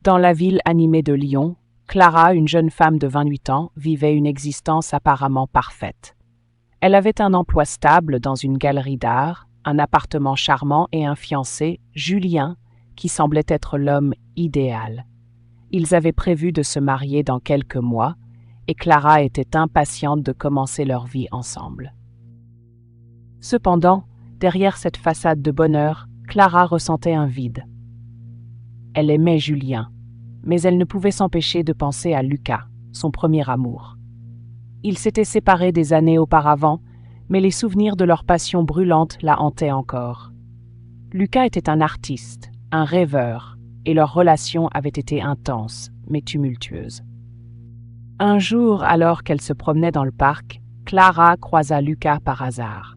Dans la ville animée de Lyon, Clara, une jeune femme de 28 ans, vivait une existence apparemment parfaite. Elle avait un emploi stable dans une galerie d'art, un appartement charmant et un fiancé, Julien, qui semblait être l'homme idéal. Ils avaient prévu de se marier dans quelques mois, et Clara était impatiente de commencer leur vie ensemble. Cependant, derrière cette façade de bonheur, Clara ressentait un vide. Elle aimait Julien, mais elle ne pouvait s'empêcher de penser à Lucas, son premier amour. Ils s'étaient séparés des années auparavant, mais les souvenirs de leur passion brûlante la hantaient encore. Lucas était un artiste, un rêveur, et leur relation avait été intense, mais tumultueuse. Un jour, alors qu'elle se promenait dans le parc, Clara croisa Lucas par hasard.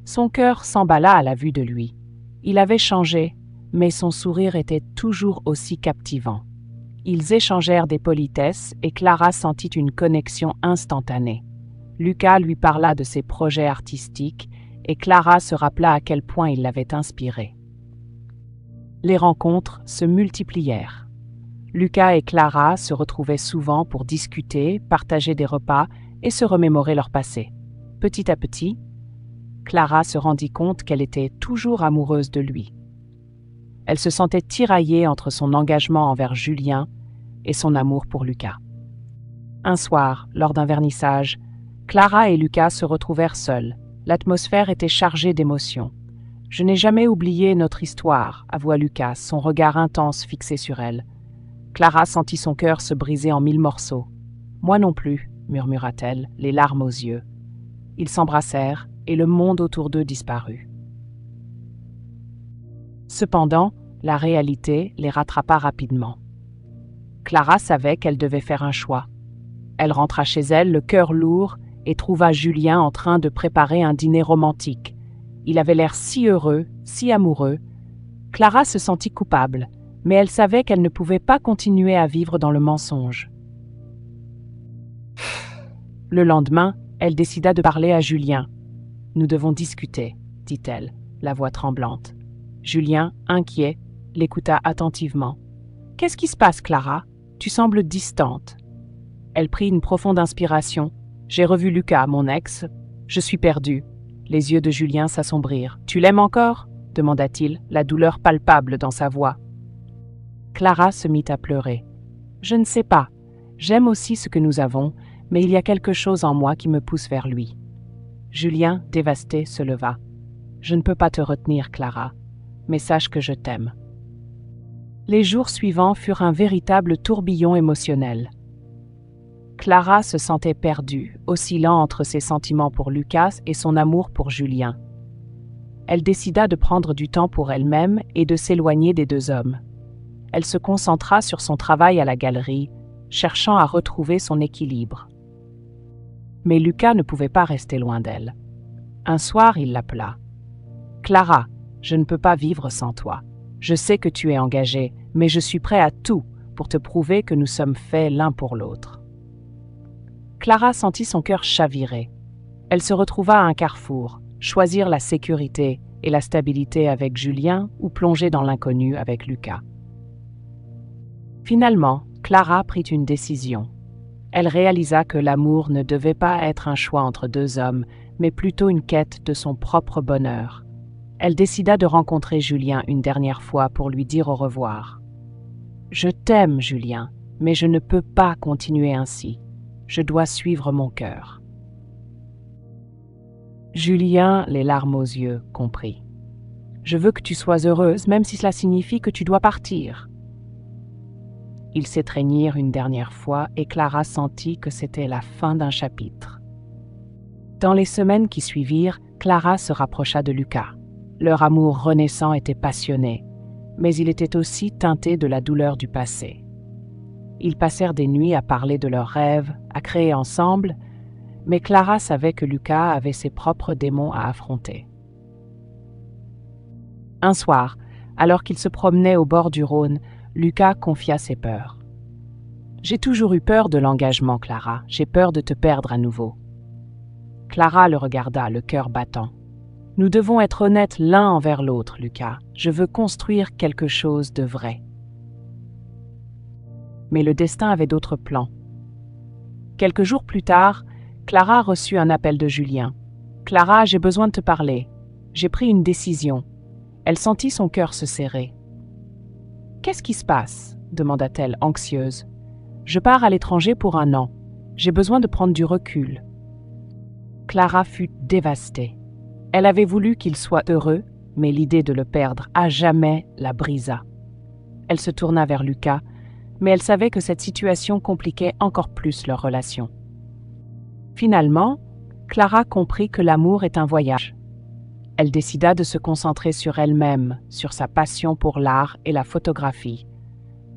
Son cœur s'emballa à la vue de lui. Il avait changé, mais son sourire était toujours aussi captivant. Ils échangèrent des politesses et Clara sentit une connexion instantanée. Lucas lui parla de ses projets artistiques et Clara se rappela à quel point il l'avait inspirée. Les rencontres se multiplièrent. Lucas et Clara se retrouvaient souvent pour discuter, partager des repas et se remémorer leur passé. Petit à petit, Clara se rendit compte qu'elle était toujours amoureuse de lui. Elle se sentait tiraillée entre son engagement envers Julien et son amour pour Lucas. Un soir, lors d'un vernissage, Clara et Lucas se retrouvèrent seuls. L'atmosphère était chargée d'émotions. « Je n'ai jamais oublié notre histoire », avoua Lucas, son regard intense fixé sur elle. Clara sentit son cœur se briser en 1000 morceaux. « Moi non plus », murmura-t-elle, les larmes aux yeux. Ils s'embrassèrent et le monde autour d'eux disparut. Cependant, la réalité les rattrapa rapidement. Clara savait qu'elle devait faire un choix. Elle rentra chez elle, le cœur lourd, et trouva Julien en train de préparer un dîner romantique. Il avait l'air si heureux, si amoureux. Clara se sentit coupable, mais elle savait qu'elle ne pouvait pas continuer à vivre dans le mensonge. Le lendemain, elle décida de parler à Julien. « Nous devons discuter », dit-elle, la voix tremblante. Julien, inquiet, l'écouta attentivement. « Qu'est-ce qui se passe, Clara ? Tu sembles distante. » Elle prit une profonde inspiration. « J'ai revu Lucas, mon ex. Je suis perdue. » Les yeux de Julien s'assombrirent. « Tu l'aimes encore ?» demanda-t-il, la douleur palpable dans sa voix. Clara se mit à pleurer. « Je ne sais pas. J'aime aussi ce que nous avons, mais il y a quelque chose en moi qui me pousse vers lui. » Julien, dévasté, se leva. « Je ne peux pas te retenir, Clara, mais sache que je t'aime. » Les jours suivants furent un véritable tourbillon émotionnel. Clara se sentait perdue, oscillant entre ses sentiments pour Lucas et son amour pour Julien. Elle décida de prendre du temps pour elle-même et de s'éloigner des deux hommes. Elle se concentra sur son travail à la galerie, cherchant à retrouver son équilibre. Mais Lucas ne pouvait pas rester loin d'elle. Un soir, il l'appela. « Clara, je ne peux pas vivre sans toi. Je sais que tu es engagée, mais je suis prêt à tout pour te prouver que nous sommes faits l'un pour l'autre. » Clara sentit son cœur chavirer. Elle se retrouva à un carrefour, choisir la sécurité et la stabilité avec Julien ou plonger dans l'inconnu avec Lucas. Finalement, Clara prit une décision. Elle réalisa que l'amour ne devait pas être un choix entre deux hommes, mais plutôt une quête de son propre bonheur. Elle décida de rencontrer Julien une dernière fois pour lui dire au revoir. « Je t'aime, Julien, mais je ne peux pas continuer ainsi. Je dois suivre mon cœur. » Julien, les larmes aux yeux, comprit. « Je veux que tu sois heureuse, même si cela signifie que tu dois partir. » Ils s'étreignirent une dernière fois et Clara sentit que c'était la fin d'un chapitre. Dans les semaines qui suivirent, Clara se rapprocha de Lucas. Leur amour renaissant était passionné, mais il était aussi teinté de la douleur du passé. Ils passèrent des nuits à parler de leurs rêves, à créer ensemble, mais Clara savait que Lucas avait ses propres démons à affronter. Un soir, alors qu'ils se promenaient au bord du Rhône, Lucas confia ses peurs. « J'ai toujours eu peur de l'engagement, Clara. J'ai peur de te perdre à nouveau. » Clara le regarda, le cœur battant. « Nous devons être honnêtes l'un envers l'autre, Lucas. Je veux construire quelque chose de vrai. » Mais le destin avait d'autres plans. Quelques jours plus tard, Clara reçut un appel de Julien. « Clara, j'ai besoin de te parler. J'ai pris une décision. » Elle sentit son cœur se serrer. « Qu'est-ce qui se passe ?» demanda-t-elle, anxieuse. « Je pars à l'étranger pour 1 an. J'ai besoin de prendre du recul. » Clara fut dévastée. Elle avait voulu qu'il soit heureux, mais l'idée de le perdre à jamais la brisa. Elle se tourna vers Lucas, mais elle savait que cette situation compliquait encore plus leur relation. Finalement, Clara comprit que l'amour est un voyage. Elle décida de se concentrer sur elle-même, sur sa passion pour l'art et la photographie.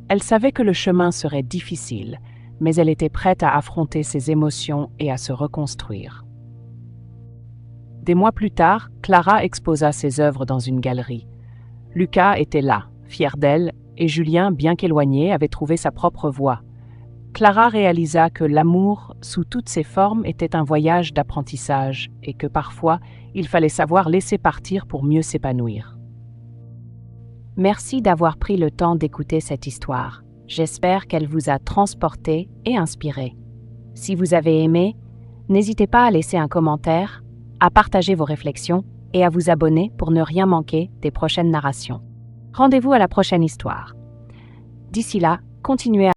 Elle savait que le chemin serait difficile, mais elle était prête à affronter ses émotions et à se reconstruire. Des mois plus tard, Clara exposa ses œuvres dans une galerie. Lucas était là, fier d'elle, et Julien, bien qu'éloigné, avait trouvé sa propre voie. Clara réalisa que l'amour, sous toutes ses formes, était un voyage d'apprentissage et que parfois, il fallait savoir laisser partir pour mieux s'épanouir. Merci d'avoir pris le temps d'écouter cette histoire. J'espère qu'elle vous a transporté et inspiré. Si vous avez aimé, n'hésitez pas à laisser un commentaire, à partager vos réflexions et à vous abonner pour ne rien manquer des prochaines narrations. Rendez-vous à la prochaine histoire. D'ici là, continuez à